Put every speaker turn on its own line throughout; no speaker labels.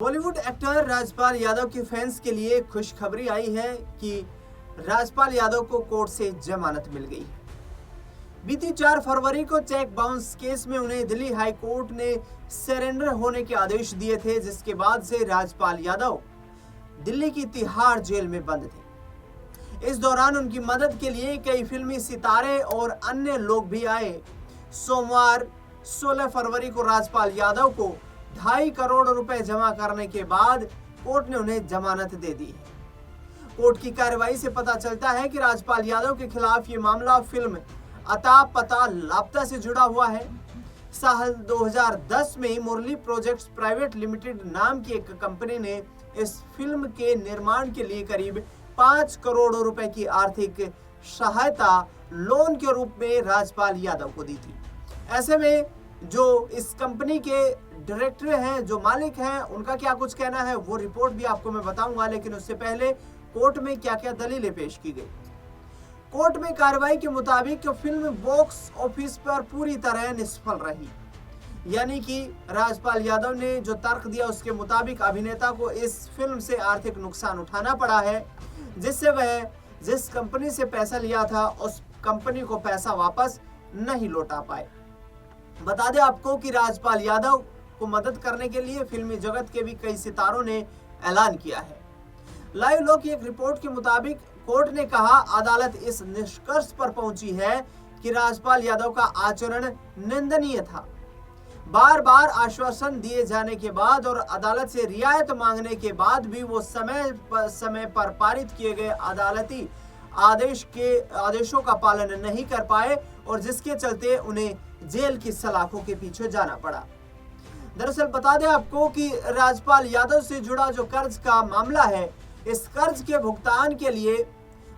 Bollywood actor Rajpal Yadav के fans के लिए खुशखबरी आई है कि राजपाल यादव को कोर्ट से जमानत मिल गई है। बीती 4 फरवरी को चेक बाउंस केस में उन्हें दिल्ली हाई कोर्ट ने सरेंडर होने के आदेश दिए थे, जिसके बाद से राजपाल यादव दिल्ली की तिहाड़ जेल में बंद थे। इस दौरान उनकी मदद के लिए कई फिल्मी सितारे और अन्य लोग भी आए। सोमवार 16 फरवरी को राजपाल यादव को 2.5 करोड़ रुपए जमा करने के बाद कोर्ट ने उन्हें जमानत दे दी है। कोर्ट की कार्रवाई से पता चलता है कि राजपाल यादव के खिलाफ ये मामला फिल्म अता पता लापता से जुड़ा हुआ है। साल 2010 में मुरली प्रोजेक्ट्स प्राइवेट लिमिटेड नाम की एक कंपनी ने इस फिल्म के निर्माण के लिए करीब 5 करोड़ रुपए की आर्थिक सहायता लोन के रूप में राजपाल यादव को दी थी। ऐसे में जो इस कंपनी के डायरेक्टर हैं, जो मालिक हैं, उनका क्या कुछ कहना है वो रिपोर्ट भी आपको मैं बताऊंगा, लेकिन उससे पहले कोर्ट में क्या क्या दलीलें पेश की गई। कोर्ट में कार्रवाई के मुताबिक फिल्म बॉक्स ऑफिस पर पूरी तरह निष्फल रही, यानी कि राजपाल यादव ने जो तर्क दिया उसके मुताबिक अभिनेता को इस फिल्म से आर्थिक नुकसान उठाना पड़ा है, जिससे वह जिस कंपनी से पैसा लिया था उस कंपनी को पैसा वापस नहीं लौटा पाए। बता दें आपको कि राजपाल यादव को मदद करने के लिए फिल्मी जगत के भी कई सितारों ने ऐलान किया है। लाइव लॉ की एक रिपोर्ट के मुताबिक कोर्ट ने कहा, अदालत इस निष्कर्ष पर पहुंची है कि राजपाल यादव का आचरण निंदनीय था। बार बार आश्वासन दिए जाने के बाद और अदालत से रियायत मांगने के बाद भी वो समय पर पारित किए गए अदालती आदेशों का पालन नहीं कर पाए और जिसके चलते उन्हें जेल की सलाखों के पीछे जाना पड़ा। दरअसल बता दें आपको कि राजपाल यादव से जुड़ा जो कर्ज का मामला है, इस कर्ज के भुगतान के लिए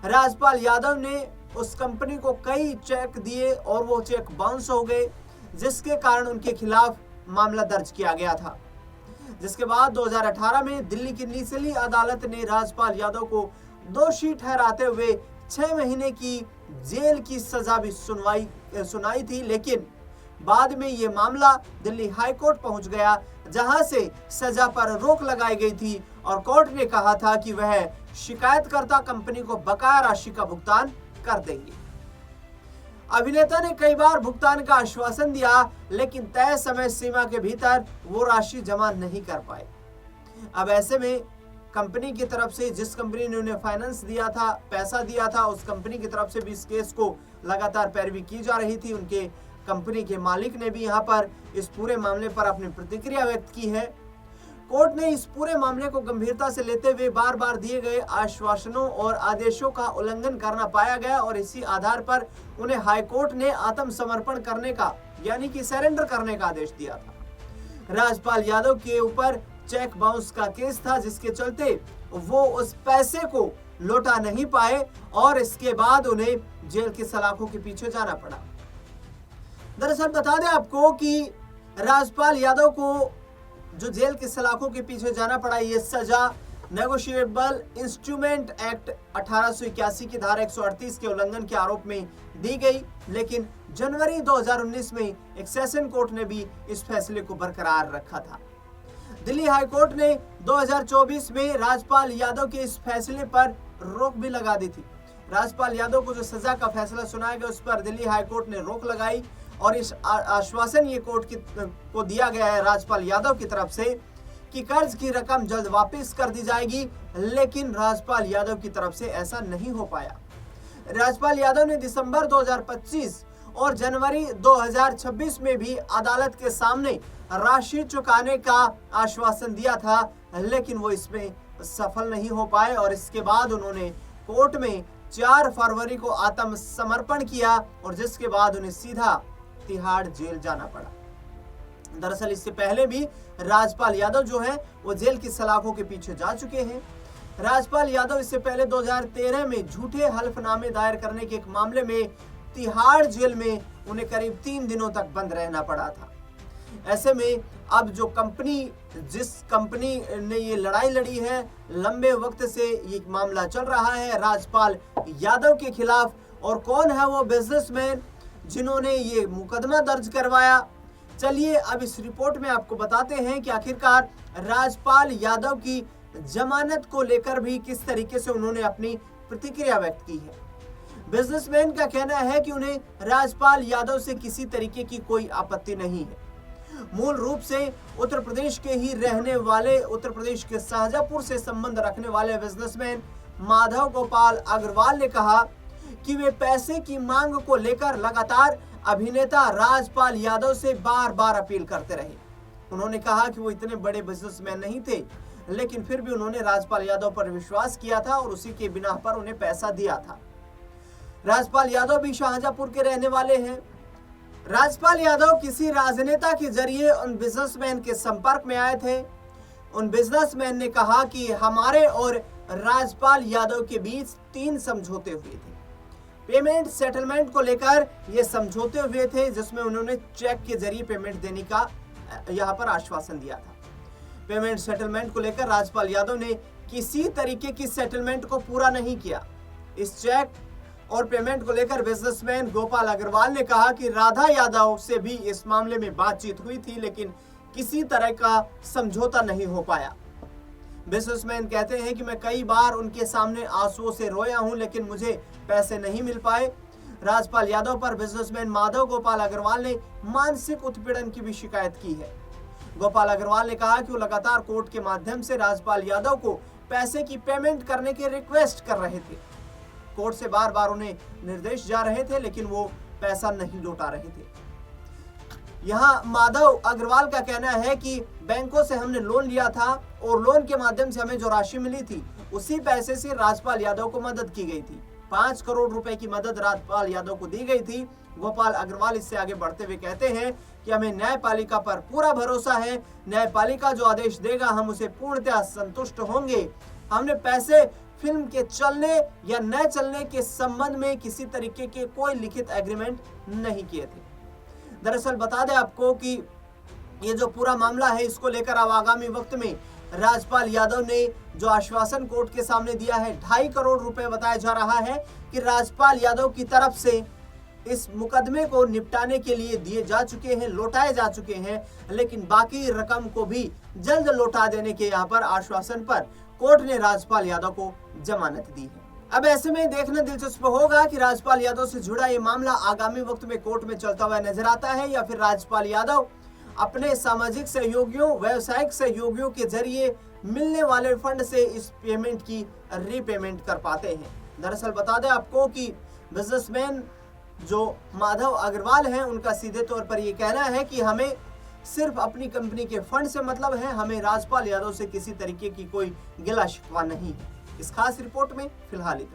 राजपाल यादव ने उस कंपनी को कई चेक दिए और वो चेक बाउंस हो गए, जिसके कारण उनके खिलाफ मामला दर्ज किया गया था। जिसके बाद 2018 में दिल्ली की निचली अदालत ने राजपाल यादव को दोषी ठहराते हुए 6 महीने की जेल की सजा भी सुनाई थी, लेकिन बाद में ये मामला दिल्ली हाई कोर्ट पहुंच गया, जहां से सजा पर रोक लगाई गई थी और कोर्ट ने कहा था कि वह शिकायतकर्ता कंपनी को बकाया राशि का भुगतान कर देंगे। अभिनेता ने कई बार भुगतान का आश्वासन दिया, लेकिन तय समय सीमा के भीतर वो राशि जमा नहीं कर पाए। अब ऐसे में कंपनी की तरफ से, जिस कंपनी ने उन्हें फाइनेंस दिया था, पैसा दिया था, उस कंपनी की तरफ से भी इस केस को लगातार पैरवी की जा रही थी। उनके कंपनी के मालिक ने भी यहाँ पर इस पूरे मामले पर अपनी प्रतिक्रिया व्यक्त की है। कोर्ट ने इस पूरे मामले को गंभीरता से लेते हुए बार बार दिए गए आश्वासनों और आदेशों का उल्लंघन करना पाया गया और इसी आधार पर उन्हें हाई कोर्ट ने आत्मसमर्पण करने का, यानी कि सरेंडर करने का आदेश दिया था। राजपाल यादव के ऊपर चेक बाउंस का केस था, जिसके चलते वो उस पैसे को लौटा नहीं पाए और इसके बाद उन्हें जेल की सलाखों के पीछे जाना पड़ा। दरअसल बता दें आपको कि राजपाल यादव को जो जेल की सलाखों के पीछे जाना पड़ा, ये सजा नेगोशिएबल इंस्ट्रूमेंट एक्ट 1881 की धारा 138 के उल्लंघन के आरोप में दी गई, लेकिन जनवरी 2019 में एक सेशन कोर्ट ने भी इस फैसले को बरकरार रखा था। दिल्ली हाई कोर्ट ने 2024 में राजपाल यादव के इस फैसले पर रोक भी लगा दी थी। राजपाल यादव को जो सजा का फैसला सुनाया गया उस पर दिल्ली हाई कोर्ट ने रोक लगाई और इस आश्वासन ये कोर्ट को दिया गया है राजपाल यादव की तरफ से कि कर्ज की रकम जल्द वापस कर दी जाएगी, लेकिन राजपाल यादव की तरफ से ऐसा नहीं हो पाया। राजपाल यादव ने दिसंबर 2025 और जनवरी 2026 में भी अदालत के सामने राशि चुकाने का आश्वासन दिया था, लेकिन वो इसमें सफल नहीं हो पाए और इसके बाद उन्होंने कोर्ट में 4 फरवरी को आत्मसमर्पण किया और जिसके बाद उन्हें सीधा तिहाड़ जेल जाना पड़ा। दरअसल इससे पहले भी राजपाल यादव जो है वो जेल की सलाखों के पीछे जा चुके हैं। राजपाल यादव इससे पहले 2013 में झूठे हल्फनामे दायर करने के एक मामले में तिहाड़ जेल में उन्हें करीब 3 दिनों तक बंद रहना पड़ा था। ऐसे में अब जो जिस कंपनी ने ये लड़ाई लड़ी है, लंबे वक्त से ये मामला चल रहा है राजपाल यादव के खिलाफ, और कौन है वो बिजनेसमैन जिन्होंने ये मुकदमा दर्ज करवाया, चलिए अब इस रिपोर्ट में आपको बताते हैं कि आखिरकार राजपाल यादव की जमानत को लेकर भी किस तरीके से उन्होंने अपनी प्रतिक्रिया व्यक्त की है। बिजनेसमैन का कहना है कि उन्हें राजपाल यादव से किसी तरीके की कोई आपत्ति नहीं है। मूल रूप से उत्तर प्रदेश के ही रहने वाले, उत्तर प्रदेश के शाहजहांपुर से संबंध रखने वाले बिजनेसमैन माधव गोपाल अग्रवाल ने कहा कि वे पैसे की मांग को लेकर लगातार अभिनेता राजपाल यादव से बार बार अपील करते रहे। उन्होंने कहा कि वो इतने बड़े बिजनेसमैन नहीं थे, लेकिन फिर भी उन्होंने राजपाल यादव पर विश्वास किया था और उसी के बिना पर उन्हें पैसा दिया था। राजपाल यादव भी शाहजहांपुर के रहने वाले हैं। राजपाल यादव किसी राजनेता के जरिए उन बिजनेसमैन के संपर्क में आए थे। उन बिजनेसमैन ने कहा कि हमारे और राजपाल यादव के बीच 3 समझौते हुए थे। पेमेंट सेटलमेंट को लेकर ये समझौते हुए थे, जिसमें उन्होंने चेक के जरिए पेमेंट देने का यहाँ पर आश्वासन दिया था। पेमेंट सेटलमेंट को लेकर राजपाल यादव ने किसी तरीके की सेटलमेंट को पूरा नहीं किया। इस चेक और पेमेंट को लेकर बिजनेसमैन गोपाल अग्रवाल ने कहा कि राधा यादव से भी इस मामले में बातचीत हुई थी, लेकिन किसी तरह का समझौता नहीं हो पाया। बिजनेसमैन कहते हैं कि मैं कई बार उनके सामने आंसुओं से रोया हूं, लेकिन मुझे पैसे नहीं मिल पाए। राजपाल यादव पर बिजनेसमैन माधव गोपाल अग्रवाल ने मानसिक उत्पीड़न की भी शिकायत की है। गोपाल अग्रवाल ने कहा कि वो लगातार कोर्ट के माध्यम से राजपाल यादव को पैसे की पेमेंट करने की रिक्वेस्ट कर रहे थे। कोर्ट से बार बार उन्हें निर्देश जा रहे थे, लेकिन वो पैसा नहीं लौटा रहे थे। यहाँ माधव अग्रवाल का कहना है कि बैंकों से हमने लोन लिया था और लोन के माध्यम से हमें जो राशि मिली थी, उसी पैसे से राजपाल यादव को मदद की गई थी। 5 करोड़ रुपए की मदद राजपाल यादव को दी गई थी। गोपाल अग्रवाल इससे आगे बढ़ते हुए कहते हैं कि हमें न्यायपालिका पर पूरा भरोसा है। न्यायपालिका जो आदेश देगा हम उसे पूर्णतः संतुष्ट होंगे। हमने पैसे फिल्म के चलने या न चलने के संबंध में किसी तरीके के कोई लिखित एग्रीमेंट नहीं किए थे। दरअसल बता दें आपको कि ये जो पूरा मामला है, इसको लेकर अब आगामी वक्त में राजपाल यादव ने जो आश्वासन कोर्ट के सामने दिया है, 2.5 करोड़ रुपए बताया जा रहा है कि राजपाल यादव की तरफ से इस मुकदमे को निपटाने के लिए दिए जा चुके हैं, लौटाए जा चुके हैं, लेकिन बाकी रकम को भी जल्द लौटा देने के यहाँ पर आश्वासन पर कोर्ट ने राजपाल यादव को जमानत दी है। अब ऐसे में देखना दिलचस्प होगा कि राजपाल यादव से जुड़ा ये मामला आगामी वक्त में कोर्ट में चलता हुआ नजर आता है या फिर राजपाल यादव अपने सामाजिक सहयोगियों, व्यावसायिक सहयोगियों के जरिए मिलने वाले फंड से इस पेमेंट की रीपेमेंट कर पाते हैं। दरअसल बता दें आपको कि बिजनेसमैन जो माधव अग्रवाल हैं, उनका सीधे तौर पर ये कहना है कि हमें सिर्फ अपनी कंपनी के फंड से मतलब है, हमें राजपाल यादव से किसी तरीके की कोई गिला शिकवा नहीं है। इस खास रिपोर्ट में फिलहाल इतना।